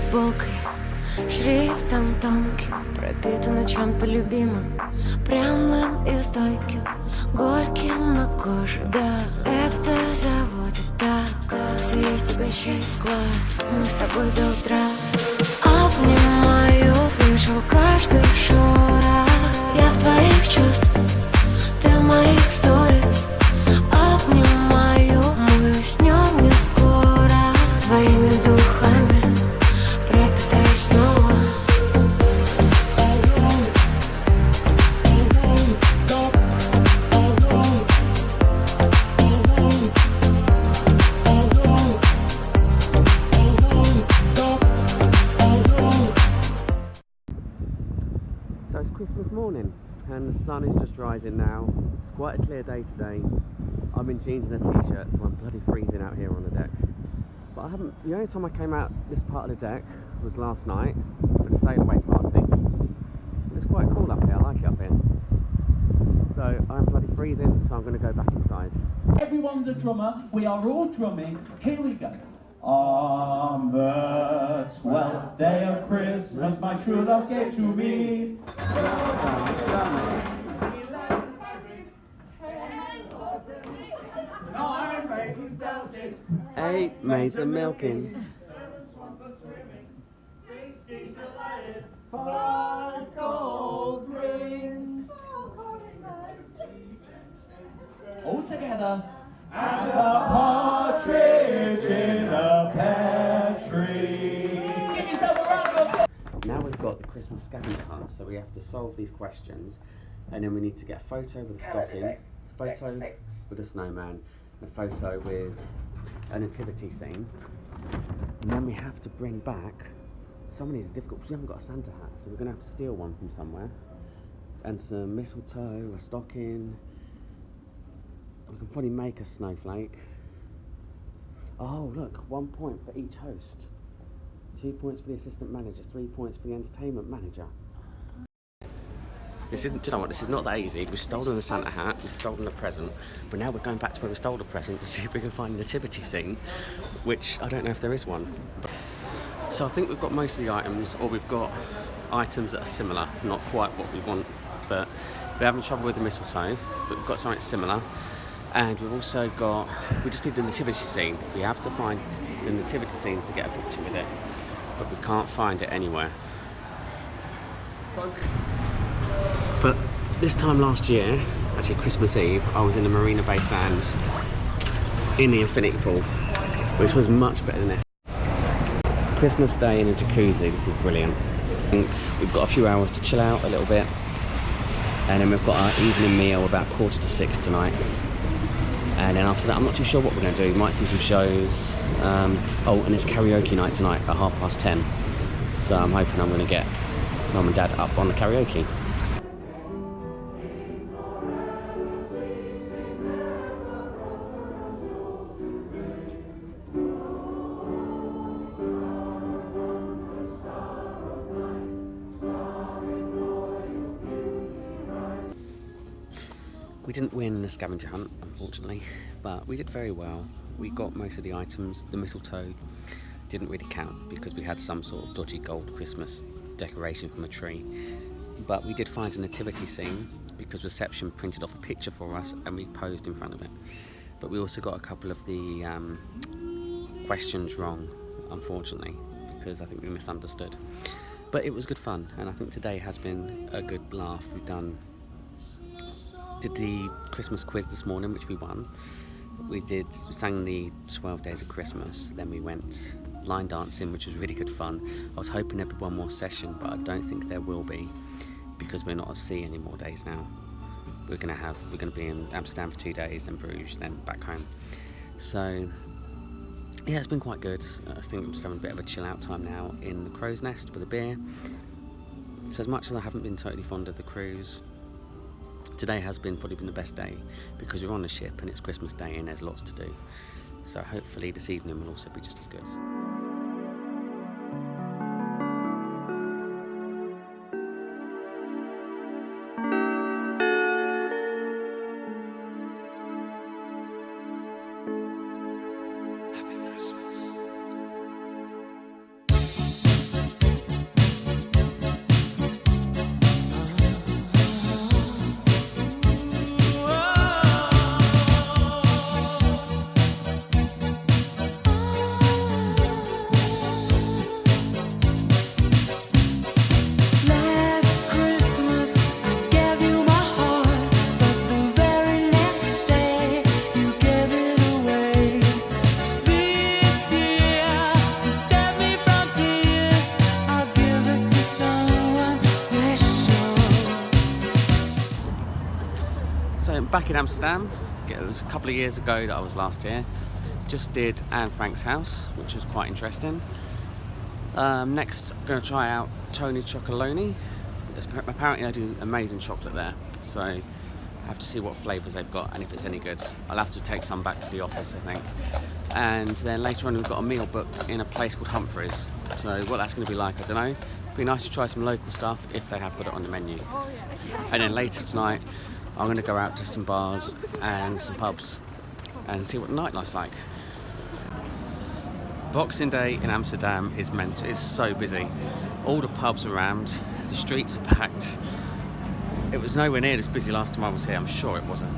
футболкой, шрифтом тонким, пропитана чем-то любимым, пряным и стойким, горьким на коже. Да, это заводит так. Все есть у тебя 6 глаз, мы с тобой до утра. Обнимаю, слышу каждый шорох. Я в твоих чувствах, ты в моих сторис. Обнимаю, мы уснем не скоро. Твоими духами пропитаюсь снова. So it's Christmas morning and the sun is just rising now. It's quite a clear day today. I'm in jeans and a t-shirt, so I'm bloody freezing out here on the deck. But the only time I came out this part of the deck was last night for the sail away party. It's quite cool up here, I like it up here. So I'm bloody freezing, so I'm going to go back inside. Everyone's a drummer, we are all drumming, here we go. On the 12th day of Christmas, my true love gave to me. Eight maids are milking. 5 gold rings. All together. And a partridge in a pear tree. Give yourself a round of applause. Now we've got the Christmas scavenger hunt, so we have to solve these questions, and then we need to get a photo with a stocking, a photo with a snowman, and a photo with a nativity scene, and then we have to bring back. Some of these are difficult because we haven't got a Santa hat, so we're going to have to steal one from somewhere, and some mistletoe, a stocking. We can probably make a snowflake. Oh look, 1 point for each host. 2 points for the assistant manager, 3 points for the entertainment manager. This isn't, do you know what, this is not that easy. We've stolen the Santa hat, we've stolen the present, but now we're going back to where we stole the present to see if we can find a nativity scene, which I don't know if there is one. So I think we've got most of the items, or we've got items that are similar, not quite what we want, but we're having trouble with the mistletoe, but we've got something similar. And we've also got, we just need the nativity scene. We have to find the nativity scene to get a picture with it, but we can't find it anywhere. But this time last year, actually Christmas Eve, I was in the Marina Bay Sands in the infinity pool, which was much better than this. It's Christmas Day in a jacuzzi, this is brilliant. I think we've got a few hours to chill out a little bit, and then we've got our evening meal about 5:45 tonight. And then after that, I'm not too sure what we're going to do. We might see some shows. Oh, and it's karaoke night tonight at 10:30. So I'm hoping I'm going to get Mum and Dad up on the karaoke. We didn't win the scavenger hunt, unfortunately, but we did very well. We got most of the items. The mistletoe didn't really count because we had some sort of dodgy gold Christmas decoration from a tree. But we did find a nativity scene because reception printed off a picture for us and we posed in front of it. But we also got a couple of the questions wrong, unfortunately, because I think we misunderstood. But it was good fun, and I think today has been a good laugh. We've did the Christmas quiz this morning, which we won. We sang the 12 Days of Christmas, then we went line dancing, which was really good fun. I was hoping there'd be one more session, but I don't think there will be because we're not at sea any more days now. We're going to be in Amsterdam for 2 days, then Bruges, then back home. So yeah, it's been quite good. I think I'm just having a bit of a chill out time now in the Crow's Nest with a beer. So as much as I haven't been totally fond of the cruise, today has probably been the best day because we're on a ship and it's Christmas Day and there's lots to do. So hopefully this evening will also be just as good. Happy Christmas. Back in Amsterdam. It was a couple of years ago that I was last here. Just did Anne Frank's house, which was quite interesting. Next, I'm going to try out Tony Chocolonely. Apparently they do amazing chocolate there, so I have to see what flavours they've got and if it's any good. I'll have to take some back for the office, I think. And then later on we've got a meal booked in a place called Humphreys. So what that's going to be like, I don't know. Be nice to try some local stuff if they have got it on the menu. And then later tonight I'm going to go out to some bars and some pubs and see what the nightlife's like. Boxing Day in Amsterdam is it's so busy. All the pubs are rammed, the streets are packed. It was nowhere near this busy last time I was here, I'm sure it wasn't.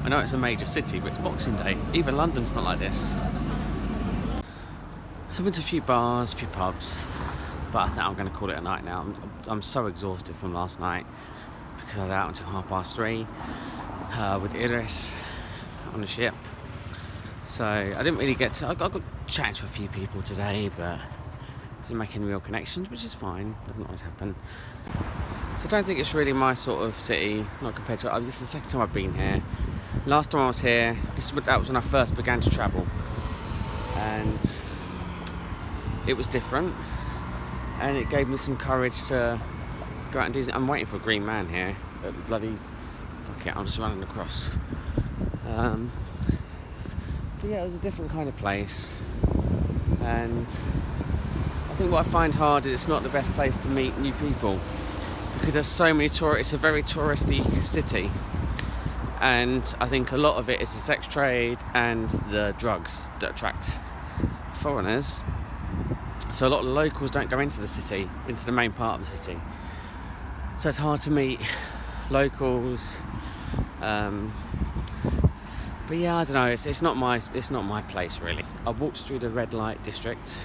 I know it's a major city, but it's Boxing Day. Even London's not like this. So I've been to a few bars, a few pubs, but I think I'm going to call it a night now. I'm so exhausted from last night because I was out until 3:30 with Iris on the ship. So I didn't really get to... I got chatting to a few people today, but didn't make any real connections, which is fine. Doesn't always happen. So I don't think it's really my sort of city, not compared to... This is the second time I've been here. Last time I was here, that was when I first began to travel. And it was different. And it gave me some courage to go out and do something. I'm waiting for a green man here. But bloody... Fuck it, I'm just running across. But yeah, it was a different kind of place. And I think what I find hard is it's not the best place to meet new people. Because there's so many tourists. It's a very touristy city. And I think a lot of it is the sex trade and the drugs that attract foreigners. So a lot of the locals don't go into the city, into the main part of the city. So it's hard to meet locals. But yeah, I don't know. It's not my place really. I walked through the red light district,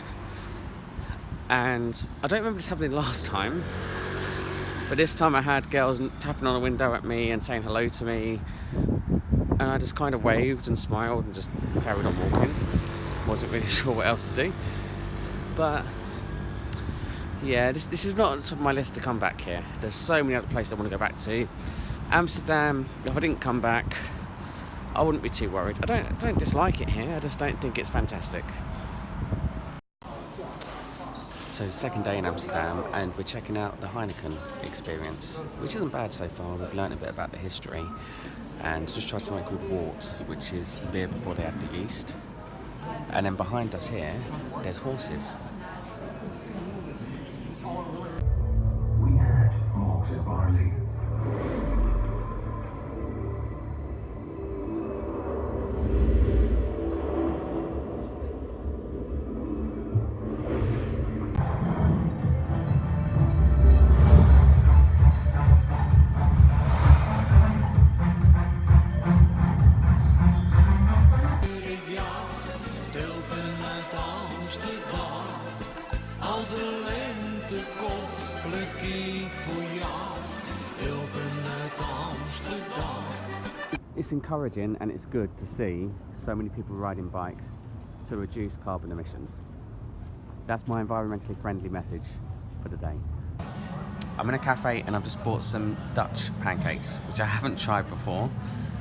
and I don't remember this happening last time. But this time I had girls tapping on a window at me and saying hello to me, and I just kind of waved and smiled and just carried on walking. Wasn't really sure what else to do. But yeah, this is not on the top of my list to come back here. There's so many other places I want to go back to. Amsterdam, if I didn't come back, I wouldn't be too worried. I don't dislike it here, I just don't think it's fantastic. So it's the second day in Amsterdam and we're checking out the Heineken experience, which isn't bad so far. We've learned a bit about the history and just tried something called wort, which is the beer before they add the yeast. And then behind us here, there's horses. We add malted barley. It's encouraging and it's good to see so many people riding bikes to reduce carbon emissions. That's my environmentally friendly message for the day. I'm in a cafe and I've just bought some Dutch pancakes, which I haven't tried before.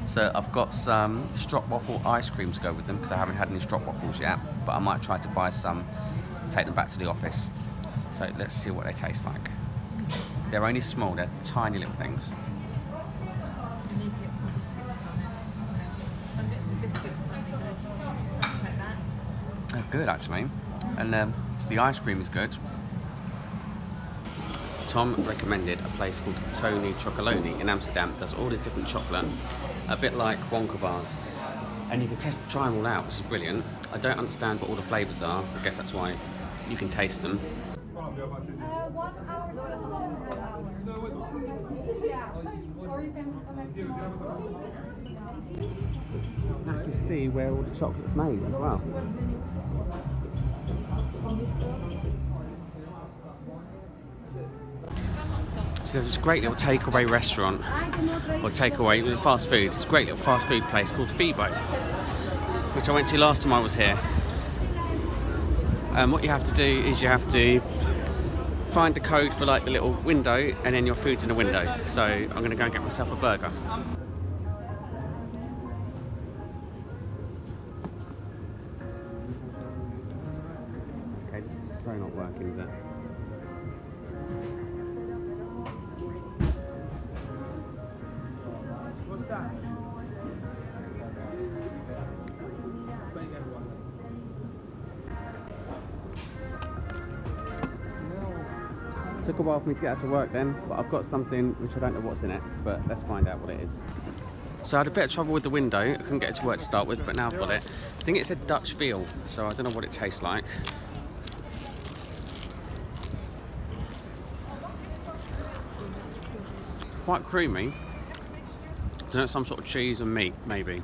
So I've got some stroopwafel ice cream to go with them because I haven't had any stroopwafels yet, but I might try to buy some, take them back to the office. So let's see what they taste like. They're only small, they're tiny little things. They're good actually, and the ice cream is good. So Tom recommended a place called Tony Chocolonely in Amsterdam. Does all this different chocolate, a bit like Wonka bars, and you can try them all out, which is brilliant. I don't understand what all the flavours are. I guess that's why you can taste them. You can actually see where all the chocolate's made as well. So there's this great little takeaway restaurant, or takeaway with fast food. It's a great little fast food place called Febo, which I went to last time I was here. What you have to do is you have to find the code for like the little window, and then your food's in the window. So I'm going to go and get myself a burger. tray not working, is it? What's that? Took a while for me to get out to work then, but I've got something which I don't know what's in it, but let's find out what it is. So I had a bit of trouble with the window. I couldn't get it to work to start with, but now I've got it. I think it said Dutch veal, so I don't know what it tastes like. It's quite creamy. I don't know, some sort of cheese and meat, maybe.